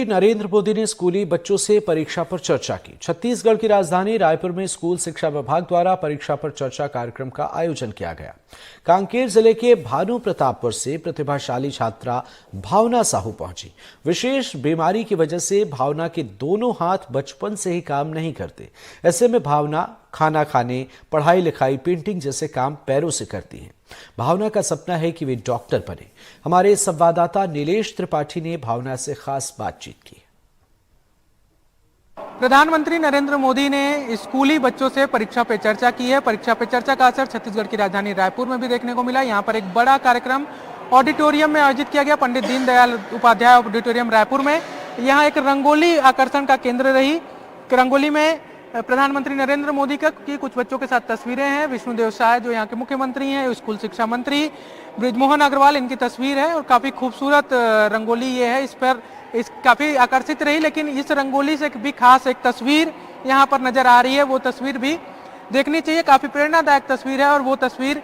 नरेंद्र मोदी ने स्कूली बच्चों से परीक्षा पर चर्चा की। छत्तीसगढ़ की राजधानी रायपुर में स्कूल शिक्षा विभाग द्वारा परीक्षा पर चर्चा कार्यक्रम का आयोजन किया गया। कांकेर जिले के भानु प्रतापपुर से प्रतिभाशाली छात्रा भावना साहू पहुंची। विशेष बीमारी की वजह से भावना के दोनों हाथ बचपन से ही काम नहीं करते। ऐसे में भावना खाना खाने, पढ़ाई लिखाई, पेंटिंग जैसे काम पैरों से करती है। भावना का सपना है कि वे डॉक्टर बने। हमारे संवाददाता नीलेश त्रिपाठी ने भावना से खास बातचीत की। प्रधानमंत्री नरेंद्र मोदी ने स्कूली बच्चों से परीक्षा पे चर्चा की है। परीक्षा पे चर्चा का असर छत्तीसगढ़ की राजधानी रायपुर में भी देखने को मिला। यहाँ पर एक बड़ा कार्यक्रम ऑडिटोरियम में आयोजित किया गया, पंडित दीनदयाल उपाध्याय ऑडिटोरियम रायपुर में। यहाँ एक रंगोली आकर्षण का केंद्र रही। रंगोली में प्रधानमंत्री नरेंद्र मोदी की कुछ बच्चों के साथ तस्वीरें हैं। विष्णुदेव साय जो यहाँ के मुख्यमंत्री हैं, स्कूल शिक्षा मंत्री बृजमोहन अग्रवाल, इनकी तस्वीर है और काफी खूबसूरत रंगोली ये है। इस पर काफी आकर्षित रही, लेकिन इस रंगोली से भी खास एक तस्वीर यहाँ पर नजर आ रही है। वो तस्वीर भी देखनी चाहिए, काफी प्रेरणादायक तस्वीर है और वो तस्वीर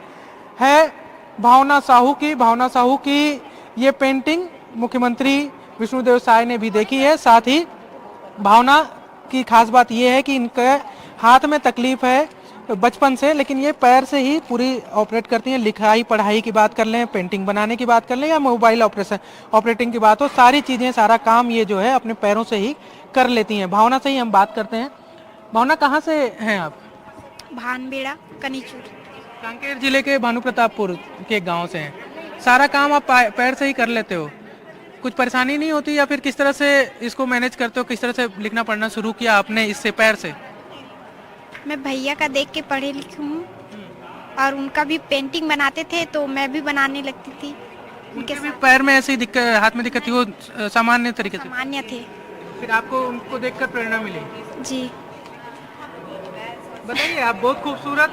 है भावना साहू की। भावना साहू की ये पेंटिंग मुख्यमंत्री विष्णुदेव साय ने भी देखी है। साथ ही भावना की खास बात यह है कि इनके हाथ में तकलीफ है बचपन से, लेकिन ये पैर से ही पूरी ऑपरेट करती हैं। लिखाई पढ़ाई की बात कर लें, पेंटिंग बनाने की बात कर लें या मोबाइल ऑपरेटिंग की बात हो, सारी चीजें, सारा काम ये जो है अपने पैरों से ही कर लेती हैं। भावना से ही हम बात करते हैं। भावना, कहाँ से हैं आप? भानबेड़ा, कनीचूर। कांकेर जिले के भानु प्रतापपुर के गाँव से हैं। सारा काम आप पैर से ही कर लेते हो, कुछ परेशानी नहीं होती या फिर किस तरह से इसको मैनेज करते हो? किस तरह से लिखना पढ़ना शुरू किया आपने इससे, पैर से? मैं भैया का देख के पढ़े लिखी हूँ और उनका भी पेंटिंग बनाते थे तो मैं भी बनाने लगती थी। उनके भी पैर में ऐसी दिक्कत, हाथ में दिक्कत थी, वो सामान्य तरीके से सामान्य थे। फिर आपको उनको देखकर प्रेरणा मिली? जी। बताइए, आप बहुत खूबसूरत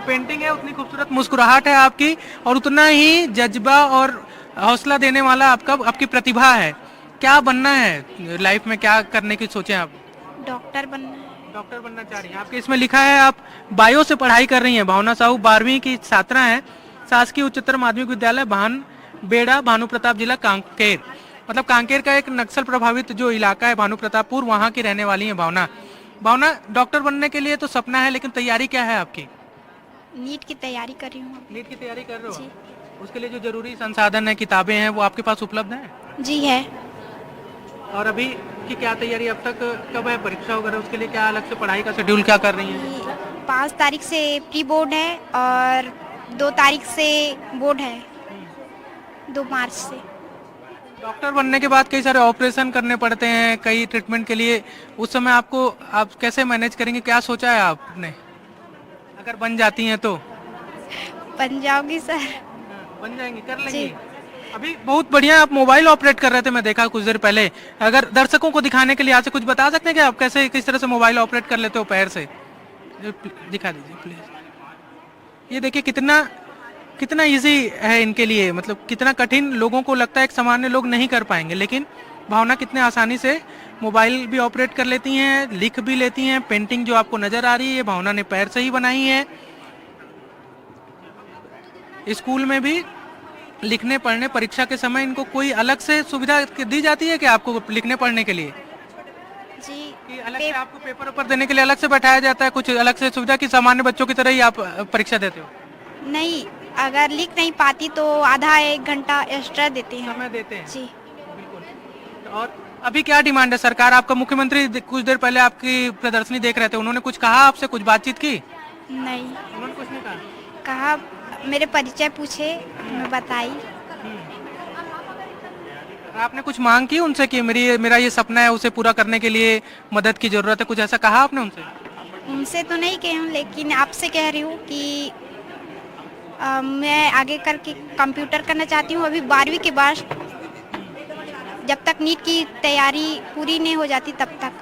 पेंटिंग है, उतनी खूबसूरत मुस्कुराहट है आपकी और उतना ही जज्बा और हौसला देने वाला आपकी प्रतिभा है। क्या बनना है लाइफ में, क्या करने की सोचे आप? डॉक्टर बनना है। डॉक्टर बनना चाह रही हैं। आपके इसमें लिखा है आप बायो से पढ़ाई कर रही हैं। भावना साहू 12वीं की छात्रा हैं। शासकीय उच्चतर माध्यमिक विद्यालय भानबेड़ा, भानु प्रताप जिला कांकेर। मतलब कांकेर का एक नक्सल प्रभावित जो इलाका है भानु प्रतापपुर, वहाँ की रहने वाली है भावना। भावना, डॉक्टर बनने के लिए तो सपना है, लेकिन तैयारी क्या है आपकी? नीट की तैयारी कर रही हूँ। नीट की तैयारी कर रहे हो? उसके लिए जो जरूरी संसाधन है, किताबें हैं, वो आपके पास उपलब्ध है? जी है। और अभी की क्या तैयारी, अब तक कब है परीक्षा वगैरह, उसके लिए क्या अलग से पढ़ाई का शेड्यूल क्या कर रही हैं? 5 तारीख से प्री बोर्ड है और 2 तारीख से बोर्ड है, 2 मार्च से। डॉक्टर बनने के बाद कई सारे ऑपरेशन करने पड़ते हैं, कई ट्रीटमेंट के लिए। उस समय आप कैसे मैनेज करेंगे, क्या सोचा है आपने? अगर बन जाती हैं तो? बन जाओगी सर। बन जाएंगी, कर लेंगी। अभी बहुत बढ़िया आप मोबाइल ऑपरेट कर रहे थे, मैं देखा कुछ देर पहले। अगर दर्शकों को दिखाने के लिए आज से कुछ बता सकते हैं कि आप कैसे, किस तरह से मोबाइल ऑपरेट कर लेते हो पैर से? दिखा दीजिए प्लीज। ये देखिए कितना इजी है इनके लिए, मतलब कितना कठिन लोगों को लगता है एक सामान्य लोग नहीं कर पाएंगे, लेकिन भावना कितने आसानी से मोबाइल भी ऑपरेट कर लेती हैं, लिख भी लेती हैं। पेंटिंग जो आपको नजर आ रही है भावना ने पैर से ही बनाई है। स्कूल में भी लिखने पढ़ने परीक्षा के समय इनको कोई अलग से सुविधा दी जाती है कि आपको लिखने पढ़ने के लिए? जी, कि अलग से आपको पेपर ऊपर देने के लिए अलग से बैठाया जाता है, कुछ अलग से सुविधा की सामान्य बच्चों की तरह ही आप परीक्षा देते हो? नहीं, अगर लिख नहीं पाती तो आधा 1 घंटा एक्स्ट्रा देते हैं। समय देते हैं? जी बिल्कुल। और अभी क्या डिमांड है सरकार? आपका मुख्यमंत्री कुछ देर पहले आपकी प्रदर्शनी देख रहे थे, उन्होंने कुछ कहा आपसे, कुछ बातचीत की? नहीं। उन्होंने कुछ नहीं कहा मेरे परिचय पूछे, मैं बताई। आपने कुछ मांग की उनसे कि मेरा ये सपना है, उसे पूरा करने के लिए मदद की जरूरत है, कुछ ऐसा कहा आपने उनसे? उनसे तो नहीं कही हूँ, लेकिन आपसे कह रही हूँ कि मैं आगे करके कंप्यूटर करना चाहती हूँ। अभी 12वीं के बाद, जब तक नीट की तैयारी पूरी नहीं हो जाती तब तक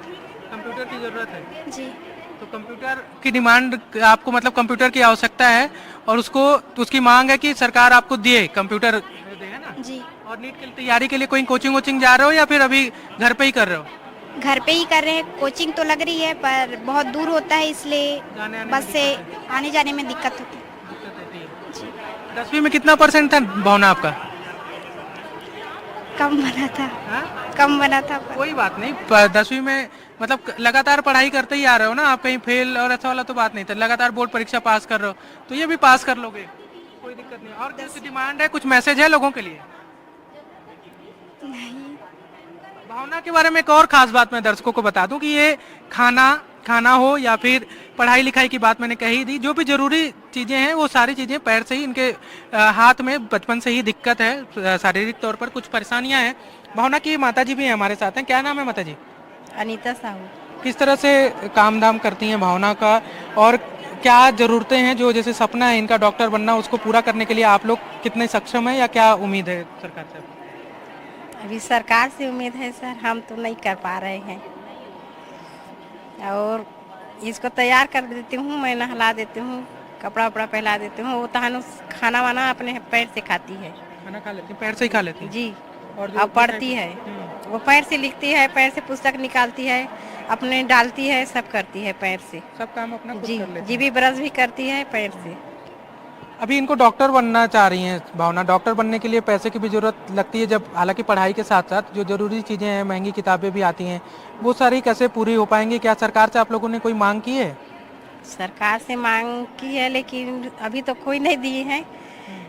कंप्यूटर की जरूरत है। जी। तो कंप्यूटर की डिमांड आपको, मतलब कंप्यूटर की आवश्यकता है और उसकी मांग है कि सरकार आपको दिए कंप्यूटर, है ना? जी। और नीट की तैयारी के लिए कोई कोचिंग जा रहे हो या फिर अभी घर पे ही कर रहे हो? घर पे ही कर रहे हैं। कोचिंग तो लग रही है पर बहुत दूर होता है, इसलिए बस से आने जाने में दिक्कत होती है। 10वीं में कितना % था भावना आपका? कम बना था, हाँ? कम बना था पर कोई बात नहीं, 10वीं में मतलब लगातार पढ़ाई करते ही आ रहे हो ना आप, कहीं फेल और ऐसा वाला तो बात नहीं था, लगातार बोर्ड परीक्षा पास कर रहे हो तो ये भी पास कर लोगे, कोई दिक्कत नहीं। और कुछ डिमांड है, कुछ मैसेज है लोगों के लिए? भावना के बारे में एक और खास बात मैं दर्शकों को बता दूं कि ये खाना हो या फिर पढ़ाई लिखाई की बात मैंने कही दी, जो भी जरूरी चीजें हैं वो सारी चीजें पैर से ही, इनके हाथ में बचपन से ही दिक्कत है, शारीरिक तौर पर कुछ परेशानियां हैं। भावना की माता जी भी हमारे साथ हैं, क्या नाम है माता जी? अनीता साहू। किस तरह से काम धाम करती हैं भावना का, और क्या जरूरतें हैं, जो जैसे सपना है इनका डॉक्टर बनना, उसको पूरा करने के लिए आप लोग कितने सक्षम हैं या क्या उम्मीद है सरकार से? अभी सरकार से उम्मीद है सर, हम तो नहीं कर पा रहे हैं। और इसको तैयार कर देती हूँ, मैं नहला देती हूँ, कपड़ा वपड़ा पहला देती हूँ, वो तहन खाना वाना अपने पैर से खाती है। खाना खा लेती हैं, पैर से ही खा लेती हैं? जी। और और पढ़ती है, वो पैर से लिखती है, पैर से पुस्तक निकालती है, अपने डालती है, सब करती है पैर से। सब काम अपना खुद जी कर लेती हैं। जीभी ब्रश भी करती है पैर से। अभी इनको डॉक्टर बनना चाह रही हैं भावना, डॉक्टर बनने के लिए पैसे की भी जरूरत लगती है, जब हालांकि पढ़ाई के साथ साथ जो जरूरी चीज़ें हैं, महंगी किताबें भी आती हैं, वो सारी कैसे पूरी हो पाएंगी? क्या सरकार से आप लोगों ने कोई मांग की है? सरकार से मांग की है लेकिन अभी तो कोई नहीं दिए हैं,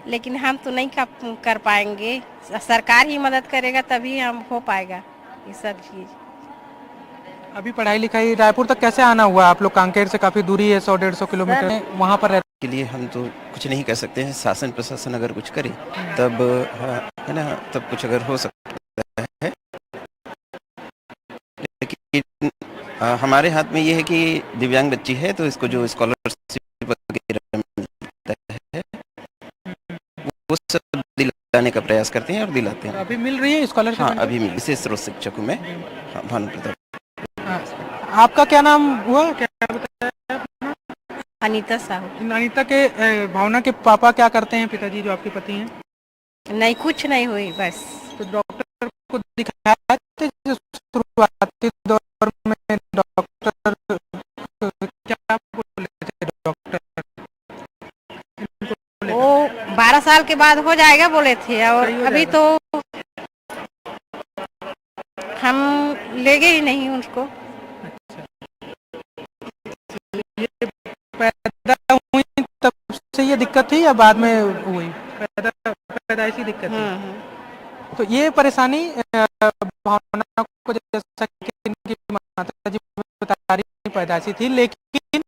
लेकिन हम तो नहीं कर पाएंगे, सरकार ही मदद करेगा तभी हम हो पाएगा ये सब चीज़। अभी पढ़ाई लिखाई रायपुर तक कैसे आना हुआ? आप लोग कांकेर से काफ़ी दूरी है, 100-150 किलोमीटर वहाँ पर रहते के लिए हम तो कुछ नहीं कर सकते हैं, शासन प्रशासन अगर कुछ करे तब है ना, तब कुछ अगर हो सकता है, लेकिन हमारे हाथ में ये है कि दिव्यांग बच्ची है तो इसको जो स्कॉलरशिप वगैरह मिलता है वो सब दिलाने का प्रयास करते हैं और दिलाते हैं। अभी मिल रही है स्कॉलरशिप? हाँ अभी मिल, विशेष स्रोत शिक्षक हूँ मैं, भानु प्रताप। आपका क्या नाम हुआ, क्या बताया? अनीता साहू। अनीता के भावना के पापा क्या करते हैं, पिताजी जो आपके पति हैं? नहीं कुछ नहीं हुई बस। तो डॉक्टर को दिखाया था शुरुआती दौर में, डॉक्टर क्या बोले थे डॉक्टर? वो 12 साल के बाद हो जाएगा बोले थे, और अभी तो हम ले गए ही नहीं उनको। पैदा हुई तब से ये दिक्कत थी या बाद में हुई? पैदाइशी दिक्कत थी। तो ये परेशानी भावना को, जैसा कि इनकी माता जी बता रही, पैदाइशी थी, लेकिन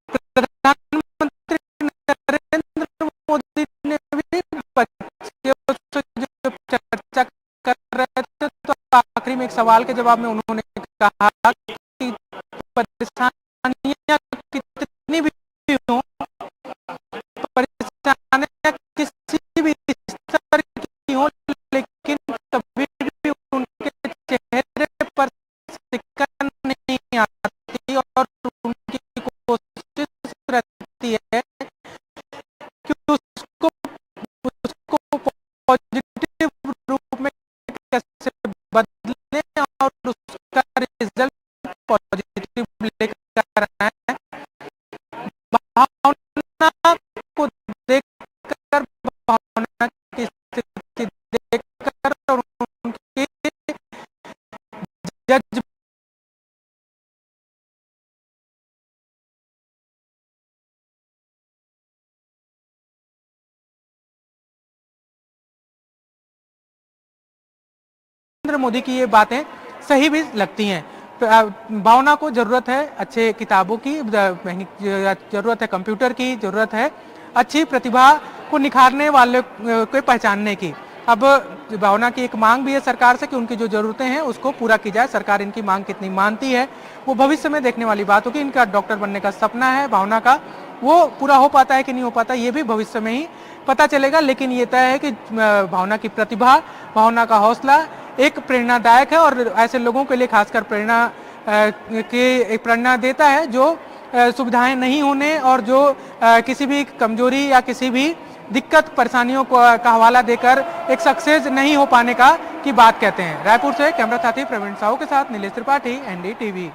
प्रधानमंत्री नरेंद्र मोदी ने भी बच्चों से जब चर्चा कर रहे थे तो आखिरी में एक सवाल के जवाब में उन्होंने कहा कि परेशानियां कितनी भी हो, परेशानियां किसी भी स्तर की हो, लेकिन कभी भी उनके चेहरे पर सिकन नहीं आती और उनकी कोशिश रहती है कि उसको पॉजिटिव रूप में कैसे बदले और उसका रिजल्ट पॉजिटिव लेकर आए। भावना को देखकर, भावना की स्थिति देखकर और उनकी जज नरेंद्र मोदी की ये बातें सही भी लगती हैं। भावना को जरूरत है अच्छे किताबों की, जरूरत है कंप्यूटर की, जरूरत है अच्छी प्रतिभा को निखारने वाले को पहचानने की। अब भावना की एक मांग भी है सरकार से कि उनकी जो जरूरतें हैं उसको पूरा की जाए। सरकार इनकी मांग कितनी मानती है वो भविष्य में देखने वाली बात होगी। इनका डॉक्टर बनने का सपना है भावना का, वो पूरा हो पाता है कि नहीं हो पाता ये भी भविष्य में ही पता चलेगा। लेकिन ये तय है कि भावना की प्रतिभा, भावना का हौसला एक प्रेरणादायक है और ऐसे लोगों के लिए खासकर प्रेरणा देता है जो सुविधाएं नहीं होने और जो किसी भी कमजोरी या किसी भी दिक्कत परेशानियों का हवाला देकर एक सक्सेस नहीं हो पाने की बात कहते हैं। रायपुर से कैमरा साथी प्रवीण साहू के साथ नीलेश त्रिपाठी, NDTV।